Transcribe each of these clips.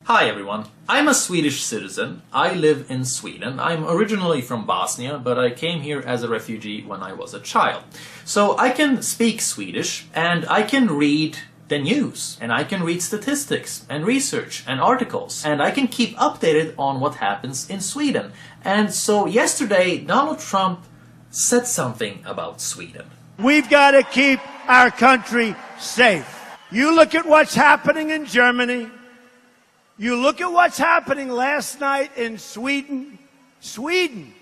Hi everyone, I'm a Swedish citizen. I live in Sweden. I'm originally from Bosnia, but I came here as a refugee when I was a child. So I can speak Swedish, and I can read the news, and I can read statistics, and research, and articles, and I can keep updated on what happens in Sweden. And so yesterday, Donald Trump said something about Sweden. We've got to keep our country safe. You look at what's happening in Germany. You look at what's happening last night in Sweden. Sweden.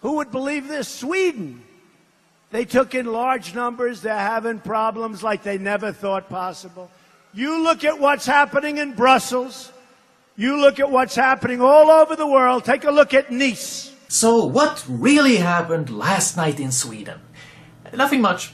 Who would believe this? Sweden. They took in large numbers. They're having problems like they never thought possible. You look at what's happening in Brussels. You look at what's happening all over the world. Take a look at Nice. So what really happened last night in Sweden? Nothing much.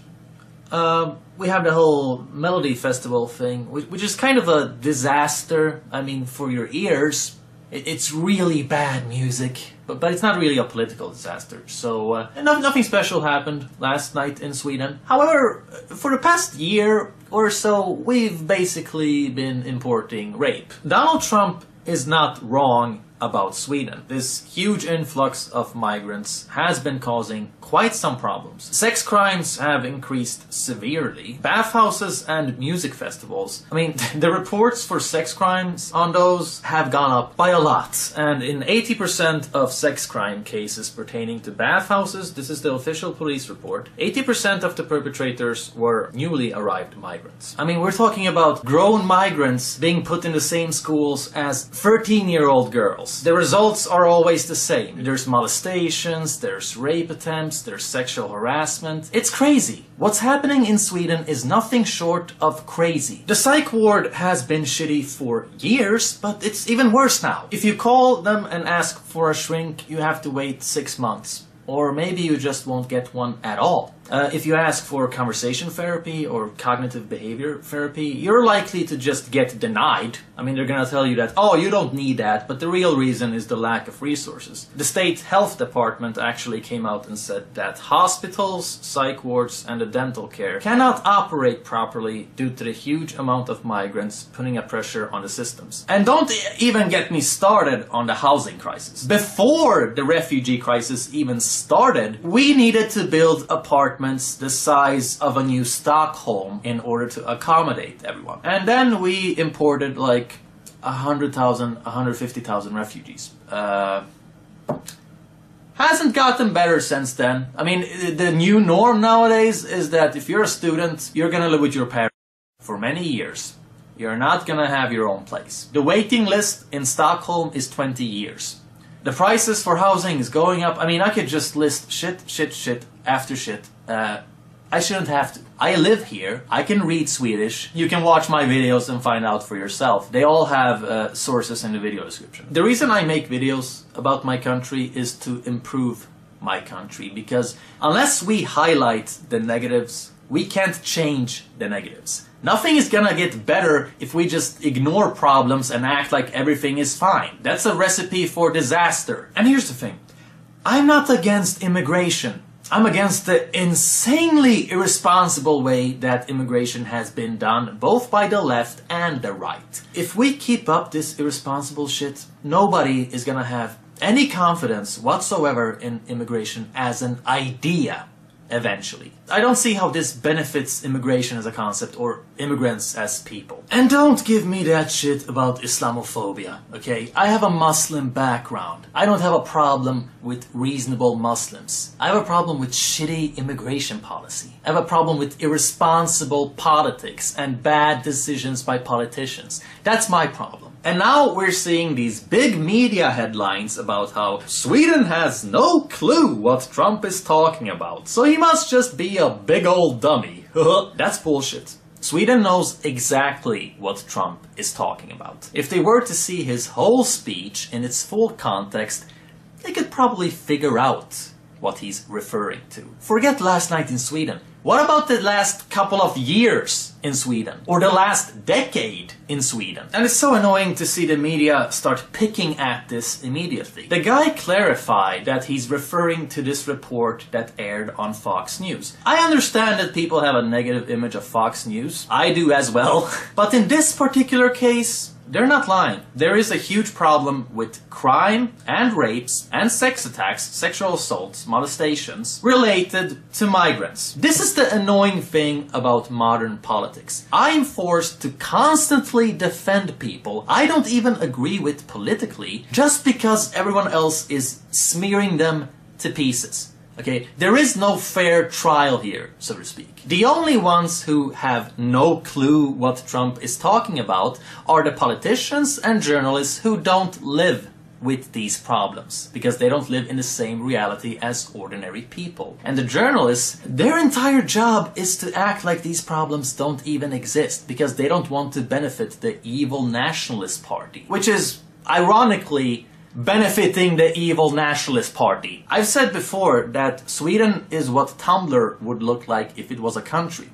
We have the whole Melody Festival thing, which is kind of a disaster. I mean, for your ears, it's really bad music, but it's not really a political disaster. So nothing special happened last night in Sweden. However, for the past year or so, we've basically been importing rape. Donald Trump is not wrong about Sweden. This huge influx of migrants has been causing quite some problems. Sex crimes have increased severely. Bathhouses and music festivals, I mean, the reports for sex crimes on those have gone up by a lot. And in 80% of sex crime cases pertaining to bathhouses, this is the official police report, 80% of the perpetrators were newly arrived migrants. I mean, we're talking about grown migrants being put in the same schools as 13-year-old girls. The results are always the same. There's molestations, there's rape attempts, there's sexual harassment. It's crazy. What's happening in Sweden is nothing short of crazy. The psych ward has been shitty for years, but it's even worse now. If you call them and ask for a shrink, you have to wait 6 months. Or maybe you just won't get one at all. If you ask for conversation therapy or cognitive behavior therapy, you're likely to just get denied. I mean, they're gonna tell you that, oh, you don't need that, but the real reason is the lack of resources. The state health department actually came out and said that hospitals, psych wards, and the dental care cannot operate properly due to the huge amount of migrants putting a pressure on the systems. And don't even get me started on the housing crisis. Before the refugee crisis even started, we needed to build apartments the size of a new Stockholm in order to accommodate everyone. And then we imported like 100,000, 150,000 refugees. Hasn't gotten better since then. I mean, the new norm nowadays is that if you're a student, you're gonna live with your parents for many years. You're not gonna have your own place. The waiting list in Stockholm is 20 years. The prices for housing is going up. I mean, I could just list shit after shit. I shouldn't have to. I live here. I can read Swedish. You can watch my videos and find out for yourself. They all have sources in the video description. The reason I make videos about my country is to improve my country, because unless we highlight the negatives, we can't change the negatives. Nothing is gonna get better if we just ignore problems and act like everything is fine. That's a recipe for disaster. And here's the thing. I'm not against immigration. I'm against the insanely irresponsible way that immigration has been done, both by the left and the right. If we keep up this irresponsible shit, nobody is gonna have any confidence whatsoever in immigration as an idea. Eventually. I don't see how this benefits immigration as a concept or immigrants as people. And don't give me that shit about Islamophobia, okay? I have a Muslim background. I don't have a problem with reasonable Muslims. I have a problem with shitty immigration policy. I have a problem with irresponsible politics and bad decisions by politicians. That's my problem. And now we're seeing these big media headlines about how Sweden has no clue what Trump is talking about, so he must just be a big old dummy. That's bullshit. Sweden knows exactly what Trump is talking about. If they were to see his whole speech in its full context, they could probably figure out what he's referring to. Forget last night in Sweden. What about the last couple of years in Sweden? Or the last decade in Sweden? And it's so annoying to see the media start picking at this immediately. The guy clarified that he's referring to this report that aired on Fox News. I understand that people have a negative image of Fox News. I do as well. But in this particular case, they're not lying. There is a huge problem with crime and rapes and sex attacks, sexual assaults, molestations related to migrants. This is the annoying thing about modern politics. I am forced to constantly defend people I don't even agree with politically just because everyone else is smearing them to pieces. Okay, there is no fair trial here, so to speak. The only ones who have no clue what Trump is talking about are the politicians and journalists who don't live with these problems, because they don't live in the same reality as ordinary people. And the journalists, their entire job is to act like these problems don't even exist, because they don't want to benefit the evil nationalist party, which is ironically benefiting the evil nationalist party. I've said before that Sweden is what Tumblr would look like if it was a country.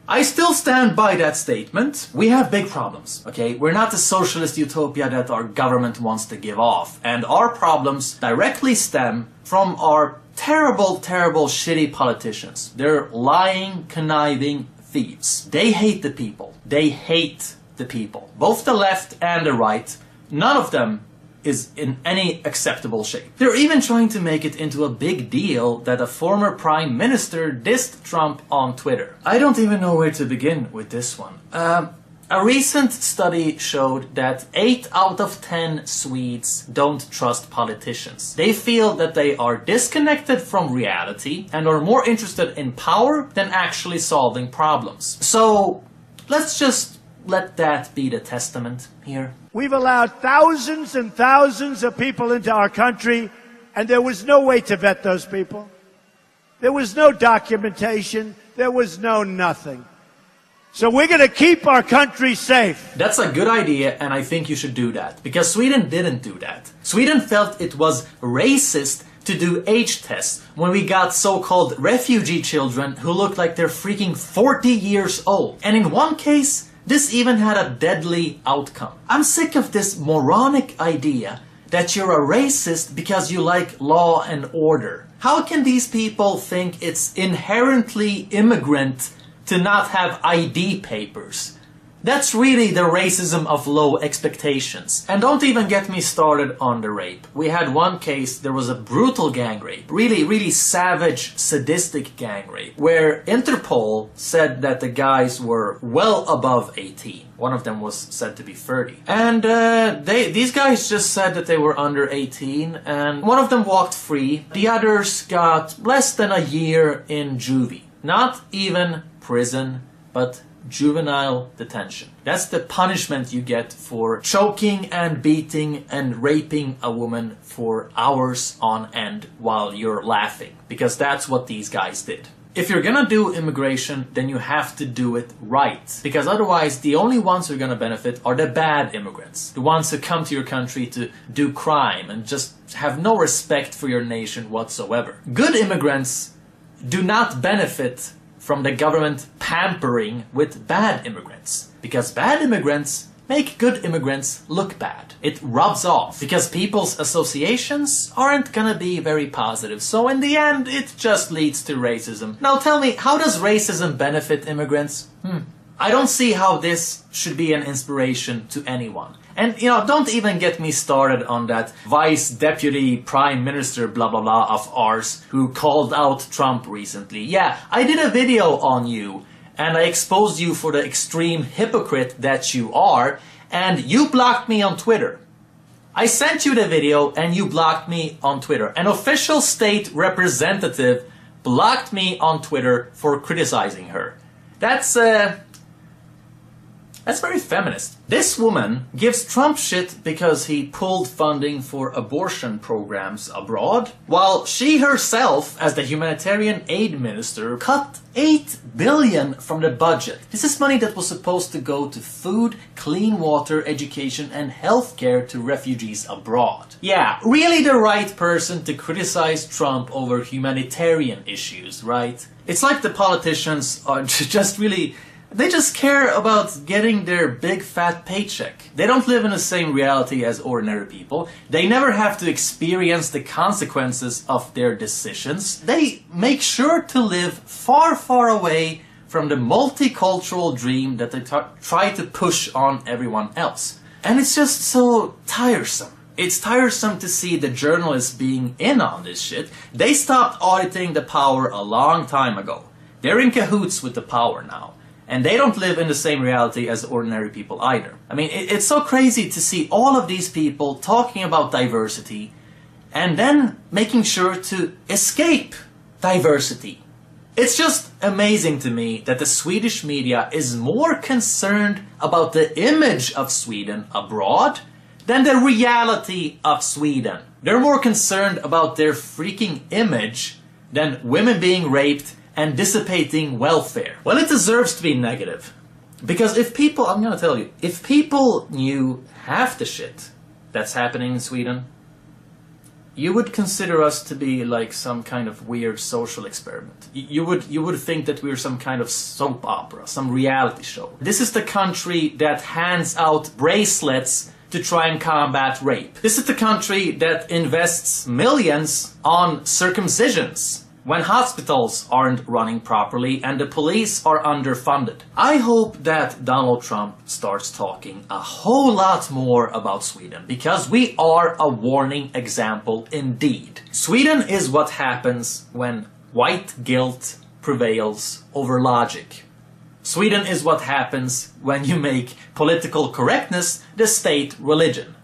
I still stand by that statement. We have big problems, okay? We're not the socialist utopia that our government wants to give off. And our problems directly stem from our terrible, terrible, shitty politicians. They're lying, conniving thieves. They hate the people. They hate the people. Both the left and the right. None of them is in any acceptable shape. They're even trying to make it into a big deal that a former prime minister dissed Trump on Twitter. I don't even know where to begin with this one. A recent study showed that 8 out of 10 Swedes don't trust politicians. They feel that they are disconnected from reality and are more interested in power than actually solving problems. So let's just let that be the testament here. We've allowed thousands and thousands of people into our country, and there was no way to vet those people. There was no documentation. There was no nothing. So we're going to keep our country safe. That's a good idea, and I think you should do that. Because Sweden didn't do that. Sweden felt it was racist to do age tests when we got so-called refugee children who looked like they're freaking 40 years old. And in one case, this even had a deadly outcome. I'm sick of this moronic idea that you're a racist because you like law and order. How can these people think it's inherently immigrant to not have ID papers? That's really the racism of low expectations. And don't even get me started on the rape. We had one case, there was a brutal gang rape. Really savage, sadistic gang rape. Where Interpol said that the guys were well above 18. One of them was said to be 30. And these guys just said that they were under 18. And one of them walked free. The others got less than a year in juvie. Not even prison, but juvenile detention. That's the punishment you get for choking and beating and raping a woman for hours on end while you're laughing. Because that's what these guys did. If you're gonna do immigration, then you have to do it right. Because otherwise, the only ones who are gonna benefit are the bad immigrants. The ones who come to your country to do crime and just have no respect for your nation whatsoever. Good immigrants do not benefit from the government pampering with bad immigrants. Because bad immigrants make good immigrants look bad. It rubs off. Because people's associations aren't gonna be very positive. So in the end, it just leads to racism. Now tell me, how does racism benefit immigrants? I don't see how this should be an inspiration to anyone. And, you know, don't even get me started on that vice deputy prime minister blah blah blah of ours who called out Trump recently. Yeah, I did a video on you and I exposed you for the extreme hypocrite that you are, and you blocked me on Twitter. I sent you the video and you blocked me on Twitter. An official state representative blocked me on Twitter for criticizing her. That's very feminist. This woman gives Trump shit because he pulled funding for abortion programs abroad, while she herself, as the humanitarian aid minister, cut $8 billion from the budget. This is money that was supposed to go to food, clean water, education, and healthcare to refugees abroad. Yeah, really the right person to criticize Trump over humanitarian issues, right? It's like the politicians are just really... They just care about getting their big fat paycheck. They don't live in the same reality as ordinary people. They never have to experience the consequences of their decisions. They make sure to live far, far away from the multicultural dream that they try to push on everyone else. And it's just so tiresome. It's tiresome to see the journalists being in on this shit. They stopped auditing the power a long time ago. They're in cahoots with the power now. And they don't live in the same reality as ordinary people either. I mean, it's so crazy to see all of these people talking about diversity and then making sure to escape diversity. It's just amazing to me that the Swedish media is more concerned about the image of Sweden abroad than the reality of Sweden. They're more concerned about their freaking image than women being raped and dissipating welfare. Well, it deserves to be negative. Because if people, I'm gonna tell you, if people knew half the shit that's happening in Sweden, you would consider us to be like some kind of weird social experiment. You would think that we're some kind of soap opera, some reality show. This is the country that hands out bracelets to try and combat rape. This is the country that invests millions on circumcisions when hospitals aren't running properly and the police are underfunded. I hope that Donald Trump starts talking a whole lot more about Sweden, because we are a warning example indeed. Sweden is what happens when white guilt prevails over logic. Sweden is what happens when you make political correctness the state religion.